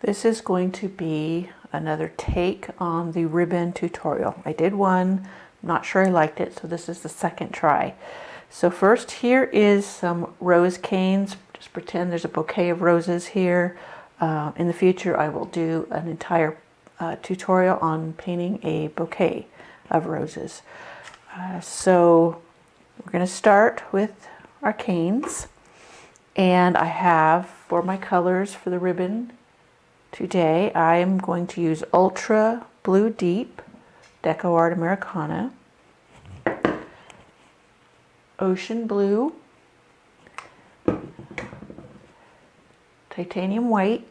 This is going to be another take on the ribbon tutorial. I did one, I'm not sure I liked it, so this is the second try. So first, here is some rose canes. Just pretend there's a bouquet of roses here. In the future, I will do an entire tutorial on painting a bouquet of roses. So we're going to start with our canes. And I have, for my colors for the ribbon today, I am going to use Ultra Blue Deep, Deco Art Americana, Ocean Blue, Titanium White,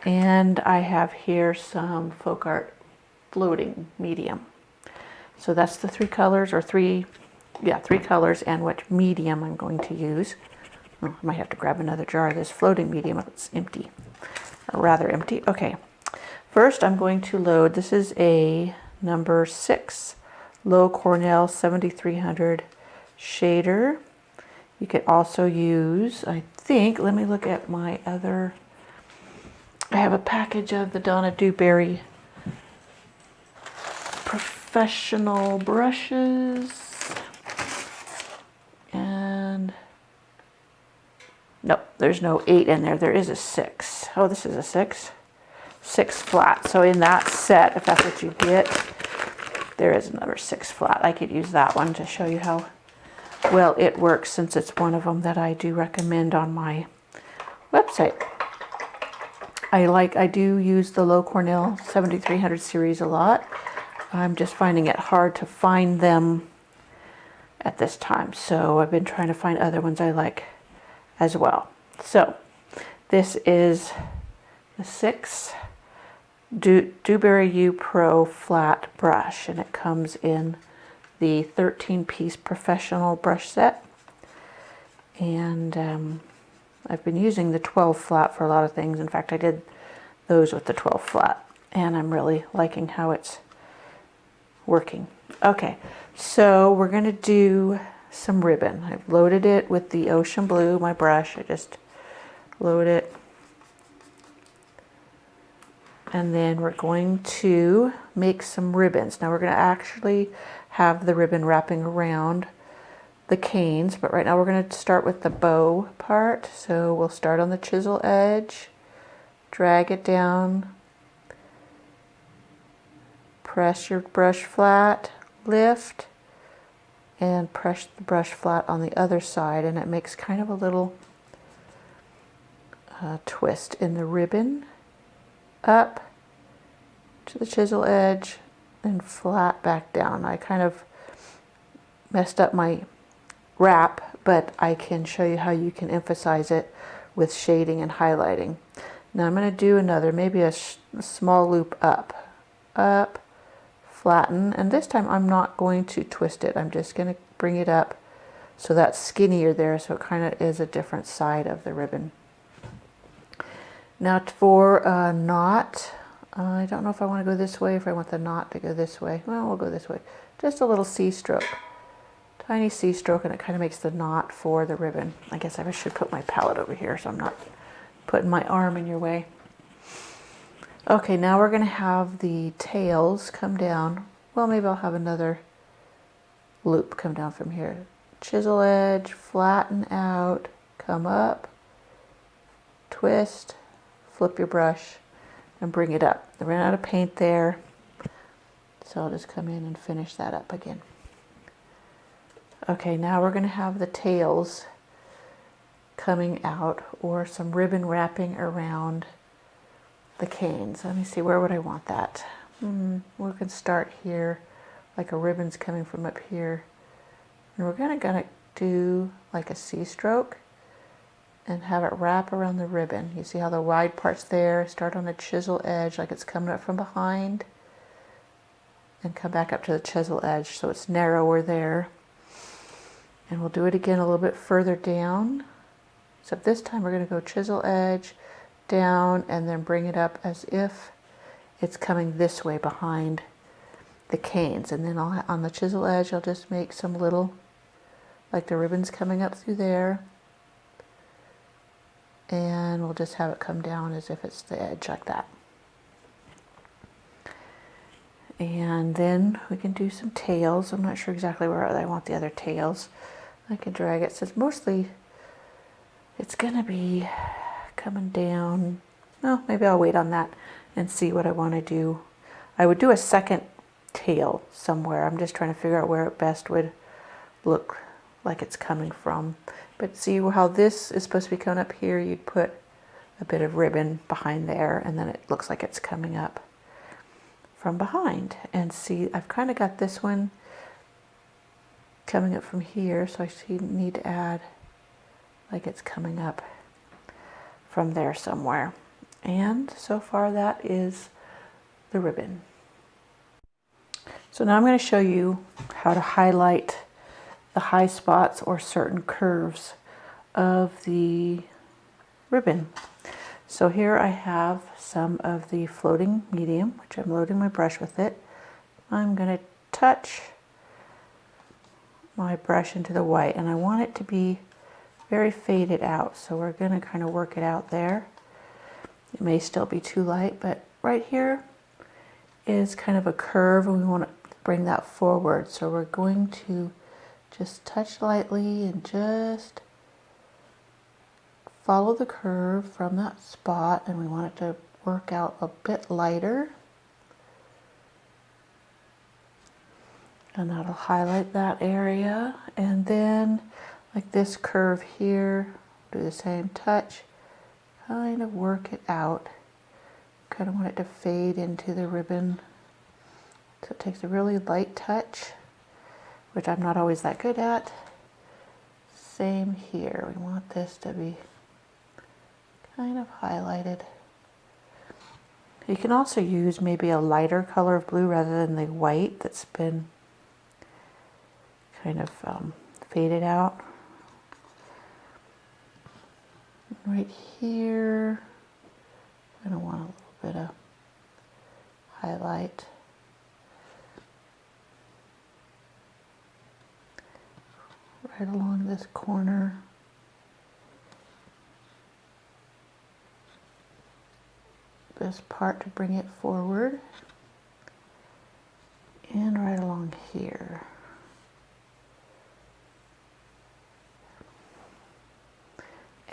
and I have here some Folk Art Floating Medium. So that's the three colors, or three colors, and what medium I'm going to use. Oh, I might have to grab another jar of this floating medium if it's empty, or rather empty. Okay, first I'm going to load, this is a number 6 Low Cornell 7300 shader. You could also use, I think, let me look at my other, I have a package of the Donna Dewberry professional brushes. And nope, there's no 8 in there. There is a 6. Oh, this is a 6. 6 flat. So in that set, if that's what you get, there is another 6 flat. I could use that one to show you how well it works, since it's one of them that I do recommend on my website. I do use the Low Cornell 7300 series a lot. I'm just finding it hard to find them at this time, so I've been trying to find other ones I like as well. So this is the 6 Dewberry U Pro flat brush, and it comes in the 13-piece professional brush set, and I've been using the 12 flat for a lot of things. In fact, I did those with the 12 flat, and I'm really liking how it's working. Okay, so we're going to do some ribbon. I've loaded it with the Ocean Blue, my brush. I just load it. And then we're going to make some ribbons. Now we're going to actually have the ribbon wrapping around the canes, but right now we're going to start with the bow part. So we'll start on the chisel edge, drag it down, press your brush flat, lift, and press the brush flat on the other side, and it makes kind of a little twist in the ribbon, up to the chisel edge and flat back down. I kind of messed up my wrap, but I can show you how you can emphasize it with shading and highlighting. Now I'm going to do another, maybe a small loop up, flatten, and this time I'm not going to twist it. I'm just going to bring it up so that's skinnier there, so it kind of is a different side of the ribbon. Now for a knot, I don't know if I want to go this way, if I want the knot to go this way. Well, we'll go this way. Just a little C stroke, tiny C stroke, and it kind of makes the knot for the ribbon. I guess I should put my palette over here so I'm not putting my arm in your way. Okay, now we're going to have the tails come down. Well, maybe I'll have another loop come down from here. Chisel edge, flatten out, come up, twist, flip your brush, and bring it up. I ran out of paint there, so I'll just come in and finish that up again. Okay, now we're going to have the tails coming out, or some ribbon wrapping around the canes. Let me see, where would I want that? We can start here, like a ribbon's coming from up here, and we're gonna do like a C stroke and have it wrap around the ribbon. You see how the wide part's there? Start on the chisel edge like it's coming up from behind, and come back up to the chisel edge so it's narrower there. And we'll do it again a little bit further down, except this time we're going to go chisel edge, down, and then bring it up as if it's coming this way behind the canes. And then on the chisel edge, I'll just make some little, like the ribbon's coming up through there, and we'll just have it come down as if it's the edge like that. And then we can do some tails. I'm not sure exactly where I want the other tails. I can drag it. Since mostly it's gonna be coming down. Oh, maybe I'll wait on that and see what I want to do. I would do a second tail somewhere. I'm just trying to figure out where it best would look like it's coming from. But see how this is supposed to be coming up here? You'd put a bit of ribbon behind there, and then it looks like it's coming up from behind. And see, I've kind of got this one coming up from here, so I need to add like it's coming up from there somewhere. And so far that is the ribbon. So now I'm going to show you how to highlight the high spots or certain curves of the ribbon. So here I have some of the floating medium, which I'm loading my brush with it. I'm going to touch my brush into the white, and I want it to be very faded out, so we're going to kind of work it out there. It may still be too light, but right here is kind of a curve, and we want to bring that forward. So we're going to just touch lightly and just follow the curve from that spot, and we want it to work out a bit lighter. And that'll highlight that area. And then like this curve here, do the same touch, kind of work it out. Kind of want it to fade into the ribbon. So it takes a really light touch, which I'm not always that good at. Same here, we want this to be kind of highlighted. You can also use maybe a lighter color of blue rather than the white that's been kind of faded out. Right here, I don't want a little bit of highlight. Right along this corner. This part to bring it forward. And right along here.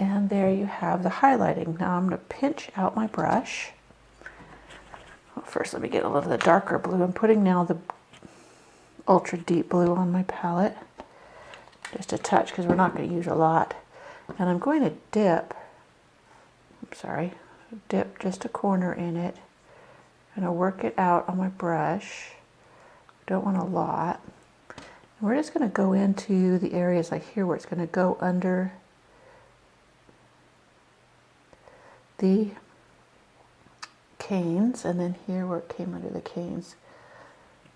And there you have the highlighting. Now I'm going to pinch out my brush. Well, first let me get a little of the darker blue. I'm putting now the ultra deep blue on my palette. Just a touch, because we're not going to use a lot. And I'm going to dip just a corner in it. I'm going to work it out on my brush. Don't want a lot. And we're just going to go into the areas like here where it's going to go under the canes, and then here where it came under the canes,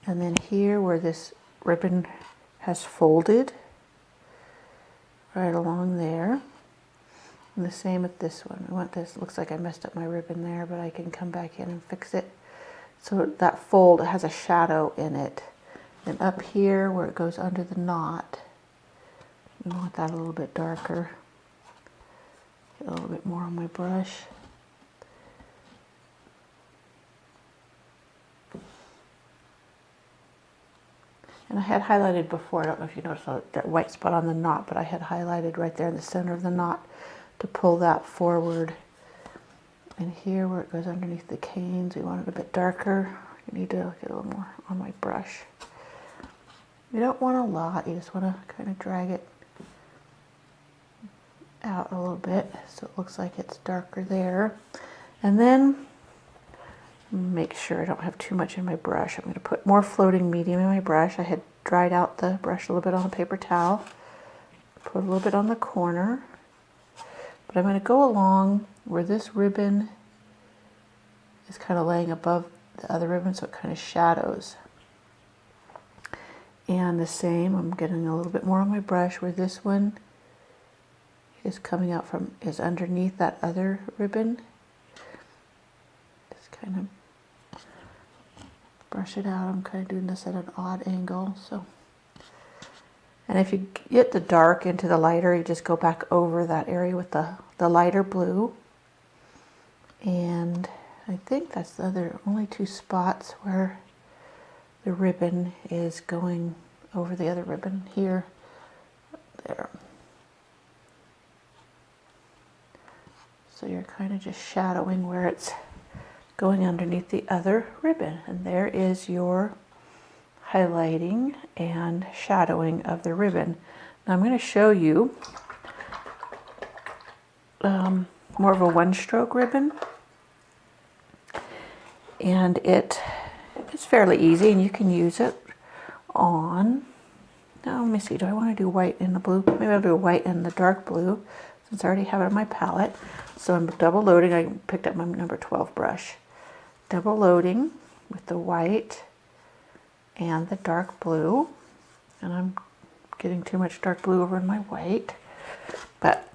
and then here where this ribbon has folded right along there. And the same with this one. I want this, looks like I messed up my ribbon there, but I can come back in and fix it. So that fold has a shadow in it. And up here where it goes under the knot, I want that a little bit darker. Get a little bit more on my brush. And I had highlighted before, I don't know if you noticed that white spot on the knot, but I had highlighted right there in the center of the knot to pull that forward. And here where it goes underneath the canes, we want it a bit darker. You need to get a little more on my brush. You don't want a lot, you just want to kind of drag it out a little bit so it looks like it's darker there. And then make sure I don't have too much in my brush. I'm going to put more floating medium in my brush. I had dried out the brush a little bit on a paper towel. Put a little bit on the corner. But I'm going to go along where this ribbon is kind of laying above the other ribbon, so it kind of shadows. And the same, I'm getting a little bit more on my brush where this one is coming out from, is underneath that other ribbon. Just kind of brush it out. I'm kind of doing this at an odd angle, so And if you get the dark into the lighter, you just go back over that area with the lighter blue. And I think that's the other only two spots where the ribbon is going over the other ribbon here, there. So you're kind of just shadowing where it's going underneath the other ribbon. And there is your highlighting and shadowing of the ribbon. Now I'm going to show you more of a one-stroke ribbon. And it is fairly easy, and you can use it on, now let me see, do I want to do white in the blue? Maybe I'll do white in the dark blue, since I already have it on my palette. So I'm double loading. I picked up my number 12 brush. Double loading with the white and the dark blue. And I'm getting too much dark blue over in my white, but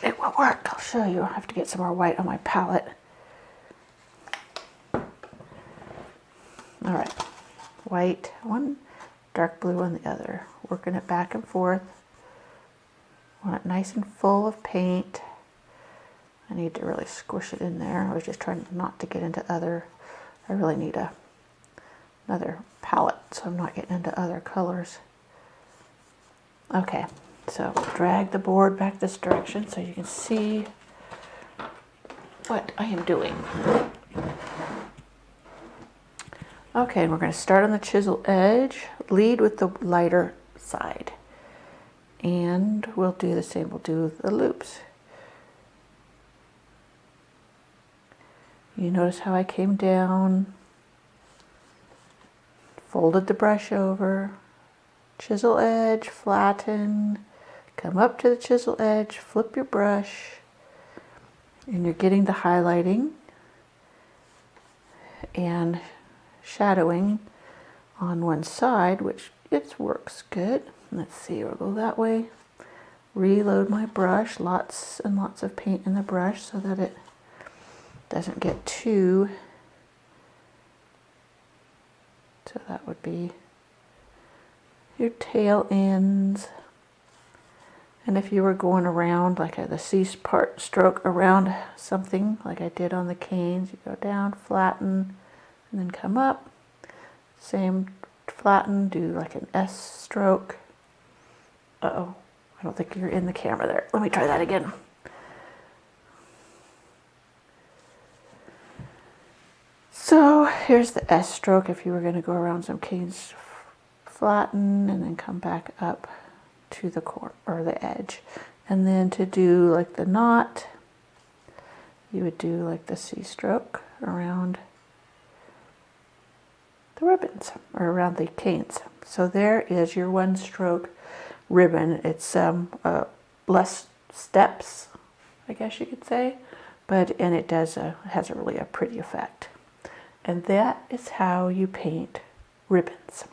it will work. I'll show you. I have to get some more white on my palette. All right, white one, dark blue on the other. Working it back and forth. Want it nice and full of paint. I need to really squish it in there. I was just trying not to get into other, I really need another palette so I'm not getting into other colors. Okay, so drag the board back this direction so you can see what I am doing. Okay, and we're going to start on the chisel edge, lead with the lighter side. And we'll do the same, we'll do the loops. You notice how I came down, folded the brush over, chisel edge, flatten, come up to the chisel edge, flip your brush, and you're getting the highlighting and shadowing on one side, which it works good. Let's see, we'll go that way. Reload my brush, lots and lots of paint in the brush so that it doesn't get too, so that would be your tail ends. And if you were going around like the C part stroke around something like I did on the canes, you go down, flatten, and then come up. Same, flatten, do like an S stroke. Uh-oh, I don't think you're in the camera there. Let me try that again. So here's the S stroke if you were going to go around some canes, flatten, and then come back up to the core or the edge. And then to do like the knot, you would do like the C stroke around the ribbons or around the canes. So there is your one stroke ribbon. It's less steps, I guess you could say, but and it does has a really pretty effect. And that is how you paint ribbons.